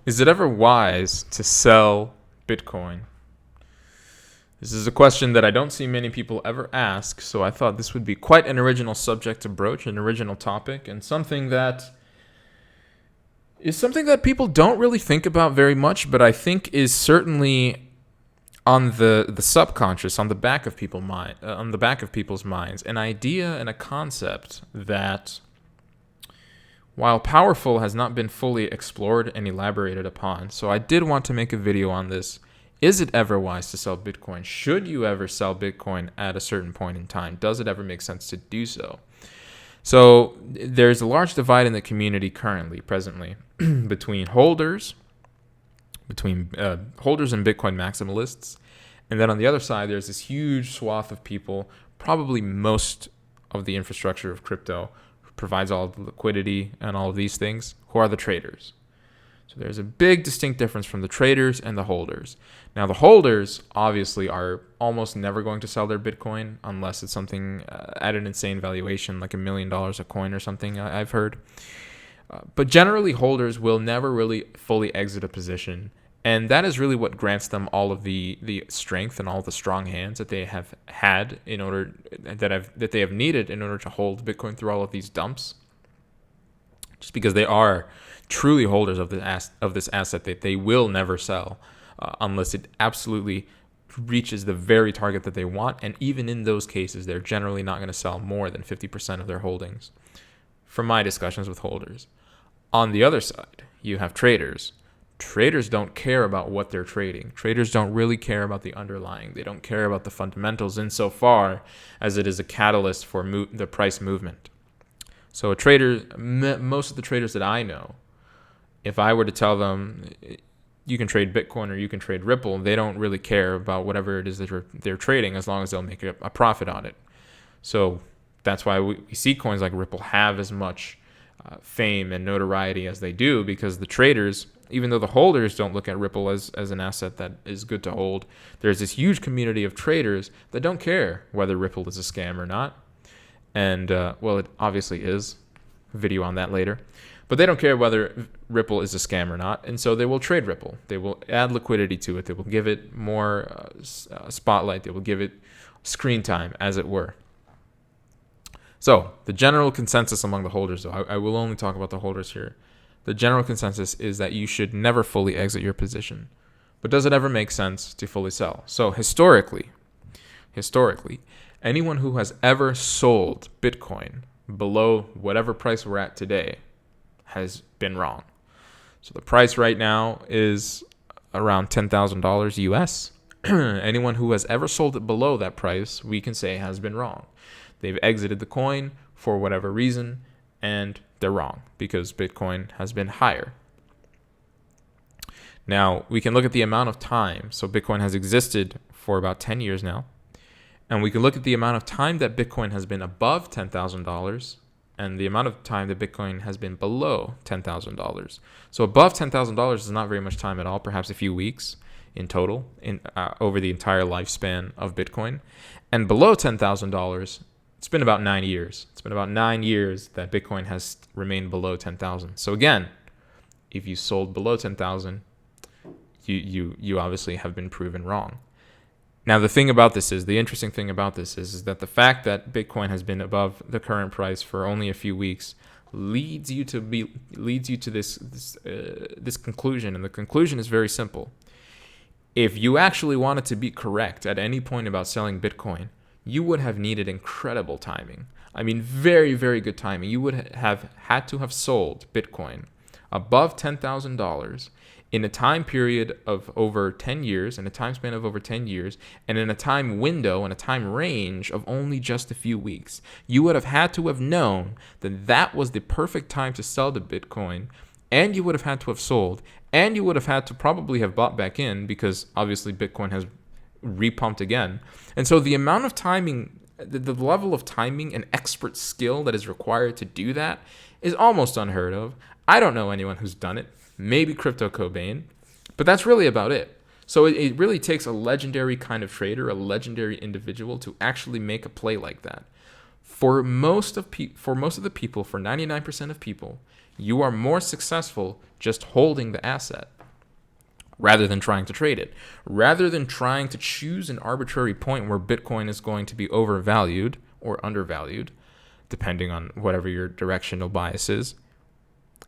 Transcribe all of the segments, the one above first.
Is it ever wise to sell Bitcoin? This is a question that I don't see many people ever ask, so I thought this would be quite an original subject to broach, an original topic, and something that people don't really think about very much, but I think is certainly on the subconscious, on the back of people's minds, an idea and a concept that, while powerful, has not been fully explored and elaborated upon. So I did want to make a video on this. Is it ever wise to sell Bitcoin? Should you ever sell Bitcoin at a certain point in time? Does it ever make sense to do so? So there's a large divide in the community presently, between holders and Bitcoin maximalists. And then on the other side, there's this huge swath of people, probably most of the infrastructure of crypto, who provides all the liquidity and all of these things, who are the traders. So there's a big distinct difference from the traders and the holders. Now, the holders obviously are almost never going to sell their Bitcoin unless it's something at an insane valuation, like $1 million a coin or something, I've heard. But generally, holders will never really fully exit a position. And that is really what grants them all of the strength and all the strong hands that they have had that they have needed in order to hold Bitcoin through all of these dumps. Just because they are truly holders of this asset that they will never sell unless it absolutely reaches the very target that they want. And even in those cases, they're generally not going to sell more than 50% of their holdings, from my discussions with holders. On the other side, you have traders. Traders don't care about what they're trading. Traders don't really care about the underlying. They don't care about the fundamentals insofar as it is a catalyst for the price movement. So most of the traders that I know, if I were to tell them you can trade Bitcoin or you can trade Ripple, they don't really care about whatever it is that they're trading as long as they'll make a profit on it. So that's why we see coins like Ripple have as much fame and notoriety as they do, because the traders, even though the holders don't look at Ripple as an asset that is good to hold, there's this huge community of traders that don't care whether Ripple is a scam or not. And, well, it obviously is. Video on that later. But they don't care whether Ripple is a scam or not, and so they will trade Ripple. They will add liquidity to it. They will give it more spotlight. They will give it screen time, as it were. So the general consensus among the holders, though, I will only talk about the holders here. The general consensus is that you should never fully exit your position. But does it ever make sense to fully sell? So historically, anyone who has ever sold Bitcoin below whatever price we're at today has been wrong. So the price right now is around $10,000 US. Anyone who has ever sold it below that price, we can say, has been wrong. They've exited the coin for whatever reason, and they're wrong because Bitcoin has been higher. Now, we can look at the amount of time. So Bitcoin has existed for about 10 years now. And we can look at the amount of time that Bitcoin has been above $10,000 and the amount of time that Bitcoin has been below $10,000. So above $10,000 is not very much time at all, perhaps a few weeks in total over the entire lifespan of Bitcoin. And below $10,000, it's been about 9 years. It's been about 9 years that Bitcoin has remained below 10,000. So again, if you sold below 10,000, you obviously have been proven wrong. Now, the interesting thing about this is that the fact that Bitcoin has been above the current price for only a few weeks leads you to this conclusion, and the conclusion is very simple. If you actually wanted to be correct at any point about selling Bitcoin, you would have needed incredible timing. I mean, very, very good timing. You would have had to have sold Bitcoin above $10,000 in a time period of over 10 years, in a time span of over 10 years, and in a time window and a time range of only just a few weeks. You would have had to have known that that was the perfect time to sell the Bitcoin, and you would have had to have sold, and you would have had to probably have bought back in because obviously Bitcoin has repumped again. And so the amount of timing, the level of timing and expert skill that is required to do that is almost unheard of. I don't know anyone who's done it. Maybe Crypto Cobain, but that's really about it. So it really takes a legendary kind of trader, a legendary individual to actually make a play like that. For most of the people, for 99% of people, You are more successful just holding the asset rather than trying to trade it, rather than trying to choose an arbitrary point where Bitcoin is going to be overvalued or undervalued, depending on whatever your directional bias is.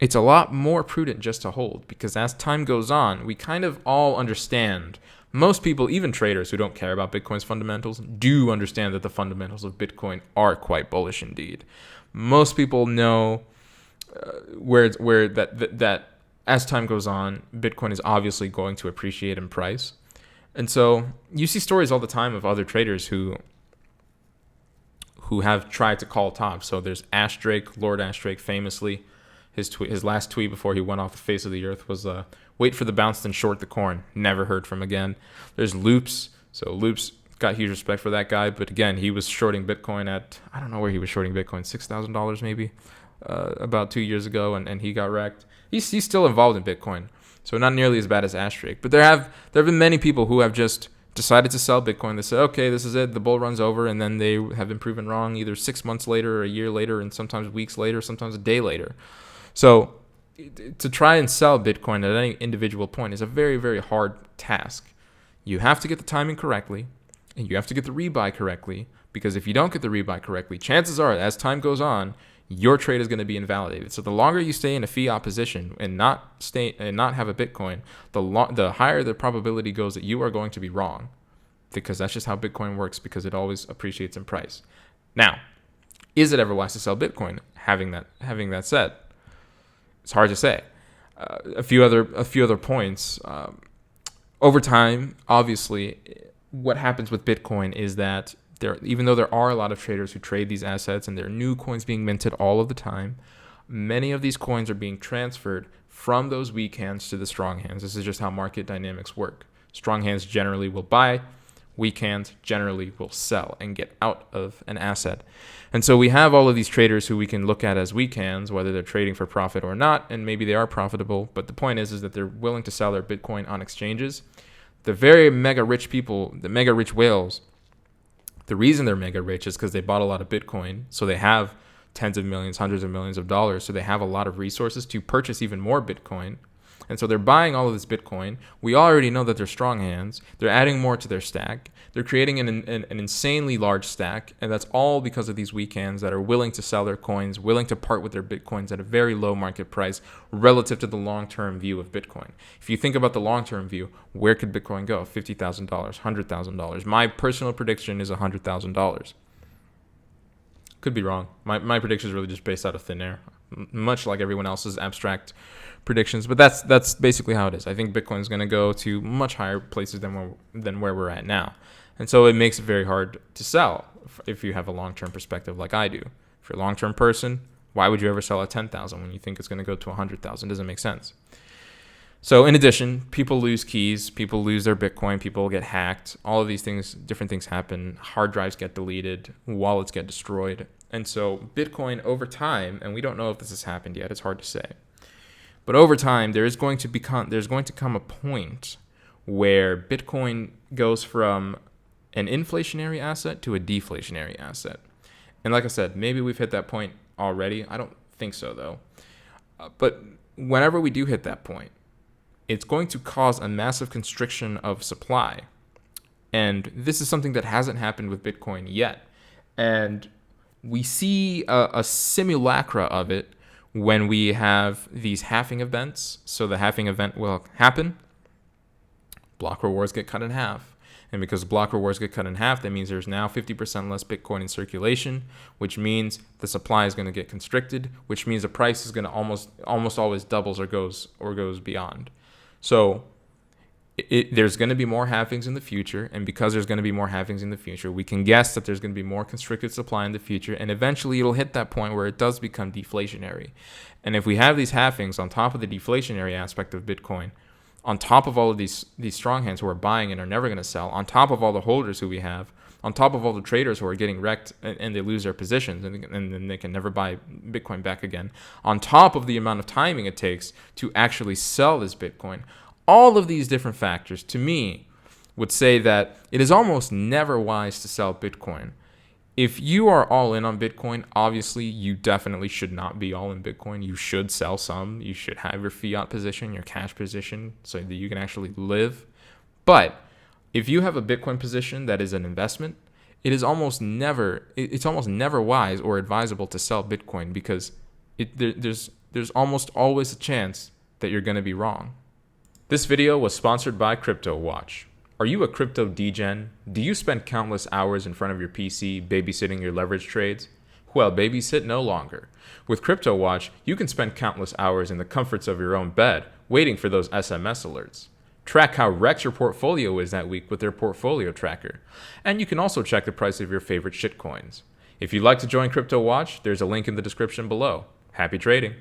It's a lot more prudent just to hold, because as time goes on, we kind of all understand. Most people, even traders who don't care about Bitcoin's fundamentals, do understand that the fundamentals of Bitcoin are quite bullish indeed. Most people know where that as time goes on, Bitcoin is obviously going to appreciate in price. And so you see stories all the time of other traders who have tried to call tops. So there's Ashdrake, Lord Ashdrake, famously. His last tweet before he went off the face of the earth was, wait for the bounce, then short the corn. Never heard from again. There's Loops. So Loops, got huge respect for that guy. But again, he was shorting Bitcoin at, I don't know where he was shorting Bitcoin, $6,000 maybe, about 2 years ago, and he got wrecked. He's still involved in Bitcoin. So not nearly as bad as Ashdrake. But there have been many people who have just decided to sell Bitcoin. They say, okay, this is it. The bull run's over. And then they have been proven wrong either 6 months later or a year later, and sometimes weeks later, sometimes a day later. So to try and sell Bitcoin at any individual point is a very, very hard task. You have to get the timing correctly, and you have to get the rebuy correctly, because if you don't get the rebuy correctly, chances are, as time goes on, your trade is going to be invalidated. So the longer you stay in a fiat position and not have a Bitcoin, the higher the probability goes that you are going to be wrong, because that's just how Bitcoin works, because it always appreciates in price. Now, is it ever wise to sell Bitcoin? Having that said, it's hard to say. A few other points. Over time, obviously, what happens with Bitcoin is that even though there are a lot of traders who trade these assets and there are new coins being minted all of the time, many of these coins are being transferred from those weak hands to the strong hands. This is just how market dynamics work. Strong hands generally will buy, weak hands generally will sell and get out of an asset. And so we have all of these traders who we can look at as weak hands, whether they're trading for profit or not, and maybe they are profitable. But the point is that they're willing to sell their Bitcoin on exchanges. The very mega rich people, the mega rich whales, the reason they're mega rich is because they bought a lot of Bitcoin. So they have tens of millions, hundreds of millions of dollars. So they have a lot of resources to purchase even more Bitcoin. And so they're buying all of this Bitcoin. We already know that they're strong hands. They're adding more to their stack. They're creating an insanely large stack. And that's all because of these weak hands that are willing to sell their coins, willing to part with their Bitcoins at a very low market price relative to the long-term view of Bitcoin. If you think about the long-term view, where could Bitcoin go? $50,000, $100,000. My personal prediction is $100,000. Could be wrong. My prediction is really just based out of thin air, much like everyone else's abstract predictions, but that's basically how it is. I think Bitcoin is going to go to much higher places than where we're at now, and so it makes it very hard to sell if you have a long-term perspective like I do. If you're a long-term person, why would you ever sell at 10,000 when you think it's going to go to 100,000? Doesn't make sense. So in addition, people lose keys, people lose their Bitcoin, people get hacked. All of these things, different things happen. Hard drives get deleted, wallets get destroyed. And so Bitcoin over time, and we don't know if this has happened yet, it's hard to say. But over time, there's going to come a point where Bitcoin goes from an inflationary asset to a deflationary asset. And like I said, maybe we've hit that point already. I don't think so, though. But whenever we do hit that point, it's going to cause a massive constriction of supply. And this is something that hasn't happened with Bitcoin yet. And we see a simulacra of it when we have these halving events. So the halving event will happen. Block rewards get cut in half. And because block rewards get cut in half, that means there's now 50% less Bitcoin in circulation, which means the supply is going to get constricted, which means the price is going to almost always doubles or goes beyond. So there's going to be more halvings in the future, and because there's going to be more halvings in the future, we can guess that there's going to be more constricted supply in the future, and eventually it'll hit that point where it does become deflationary. And if we have these halvings on top of the deflationary aspect of Bitcoin, on top of all of these strong hands who are buying and are never going to sell, on top of all the holders who we have, on top of all the traders who are getting wrecked and they lose their positions and then they can never buy Bitcoin back again, on top of the amount of timing it takes to actually sell this Bitcoin, all of these different factors, to me, would say that it is almost never wise to sell Bitcoin If you are all in on Bitcoin, obviously you definitely should not be all in Bitcoin. You should sell some. You should have your fiat position, your cash position, so that you can actually live. But if you have a Bitcoin position that is an investment, it's almost never wise or advisable to sell Bitcoin, because there's almost always a chance that you're going to be wrong. This video was sponsored by Cryptowatch. Are you a crypto degen? Do you spend countless hours in front of your PC babysitting your leverage trades? Well, babysit no longer. With Cryptowatch, you can spend countless hours in the comforts of your own bed, waiting for those SMS alerts. Track how wrecked your portfolio is that week with their portfolio tracker. And you can also check the price of your favorite shitcoins. If you'd like to join Cryptowatch, there's a link in the description below. Happy trading!